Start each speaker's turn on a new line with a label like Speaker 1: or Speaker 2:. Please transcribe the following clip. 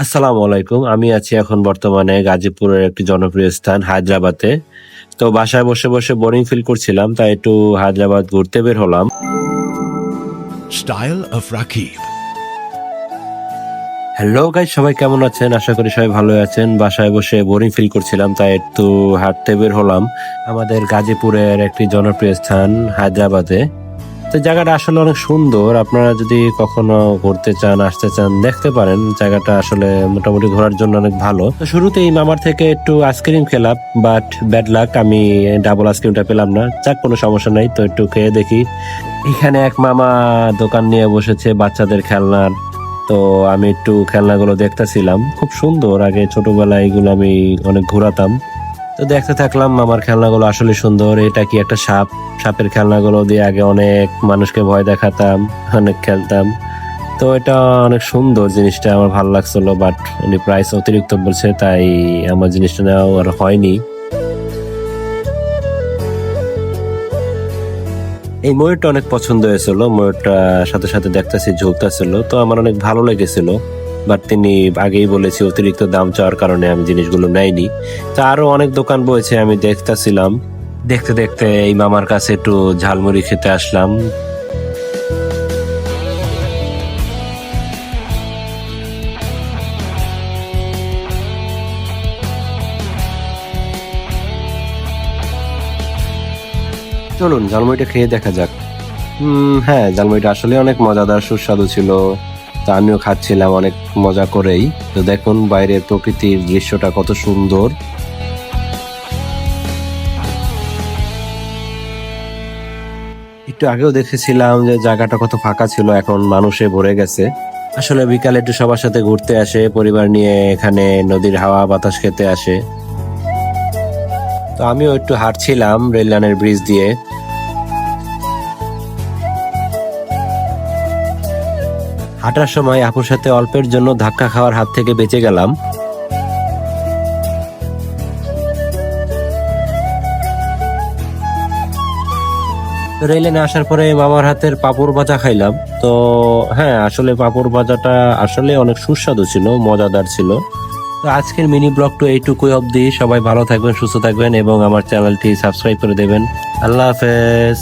Speaker 1: আসসালামু আলাইকুম। আমি আছি এখন বর্তমানে গাজীপুরের একটি জনপ্রিয় স্থান হায়দ্রাবাদে। তো বাসায় বসে বোরিং ফিল করছিলাম। তাই একটু হায়দ্রাবাদ ঘুরতে বের হলাম।
Speaker 2: Style of Rakib.
Speaker 1: Hello guys, সবাই কেমন আছেন? আশা করি সবাই ভালোই আছেন। বাসায় বসে বোরিং ফিল করছিলাম, তাই একটু হাঁটতে বের হলাম আমাদের গাজীপুরের একটি জনপ্রিয় স্থান হায়দ্রাবাদে। তো জায়গাটা আসলে অনেক সুন্দর। আপনারা যদি কখনো ঘুরতে চান, আসতে চান, দেখতে পারেন। জায়গাটা আসলে মোটামুটি ঘোরার জন্য অনেক ভালো। তো শুরুতেই মামার থেকে একটু আইসক্রিম খেলাম, বাট ব্যাড লাক, আমি ডাবল আইসক্রিমটা পেলাম না। যাক, কোনো সমস্যা নাই। তো একটু খেয়ে দেখি। এখানে এক মামা দোকান নিয়ে বসেছে বাচ্চাদের খেলনার। তো আমি একটু খেলনাগুলো দেখতেছিলাম, খুব সুন্দর। আগে ছোটবেলায় এগুলো আমি অনেক ঘোরাতাম। তো দেখতে থাকলাম আমার খেলনাগুলো আসলে সুন্দর। এটা কি একটা সাপ? সাপের খেলনাগুলো দিয়ে আগে অনেক মানুষকে ভয় দেখাতাম, অনেক খেলতাম। তো এটা অনেক সুন্দর, জিনিসটা আমার ভালো লাগছিল। বাট উনি প্রাইস অতিরিক্ত বলছে, তাই আমার জিনিসটা নেওয়া আর হয়নি। এই ময়ূরটা অনেক পছন্দ হয়েছিল। ময়ূরটা সাথে সাথে দেখতেছি ঝুলতেছিল, তো আমার অনেক ভালো লেগেছিল। বাট তিনি আগেই বলেছি অতিরিক্ত দাম চাওয়ার কারণে আমি জিনিসগুলো নেইনি। তা আরো অনেক দোকান বয়েছে, আমি দেখতেছিলাম। দেখতে দেখতে এই মামার কাছে একটু ঝালমুড়ি খেতে আসলাম। চলুন ঝালমুড়িটা খেয়ে দেখা যাক। হ্যাঁ, ঝালমুড়িটা আসলে অনেক মজাদার, সুস্বাদু ছিল। তা আমিও খাচ্ছিলাম অনেক মজা করেই। তো দেখুন বাইরের প্রকৃতির দৃশ্যটা কত সুন্দর। একটু আগেও দেখেছিলাম যে জায়গাটা কত ফাঁকা ছিল, এখন মানুষে ভরে গেছে। আসলে বিকালে একটু সবার সাথে ঘুরতে আসে, পরিবার নিয়ে এখানে নদীর হাওয়া বাতাস খেতে আসে। তো আমিও একটু হাঁটছিলাম রেল লাইনের ব্রিজ দিয়ে। হাঁটার সময় আপুর সাথে অল্পের জন্য ধাক্কা খাওয়ার হাত থেকে বেঁচে গেলাম। রেল লাইনে আসার পরে মামার হাতের পাঁপড় ভাজা খাইলাম। তো হ্যাঁ, আসলে পাঁপড় ভাজাটা আসলে অনেক সুস্বাদু ছিল, মজাদার ছিল। তো আজকের মিনি ব্লগটা এইটুকুই অবধি। সবাই ভালো থাকবেন, সুস্থ থাকবেন এবং আমার চ্যানেলটি সাবস্ক্রাইব করে দেবেন। আল্লাহ হাফেজ।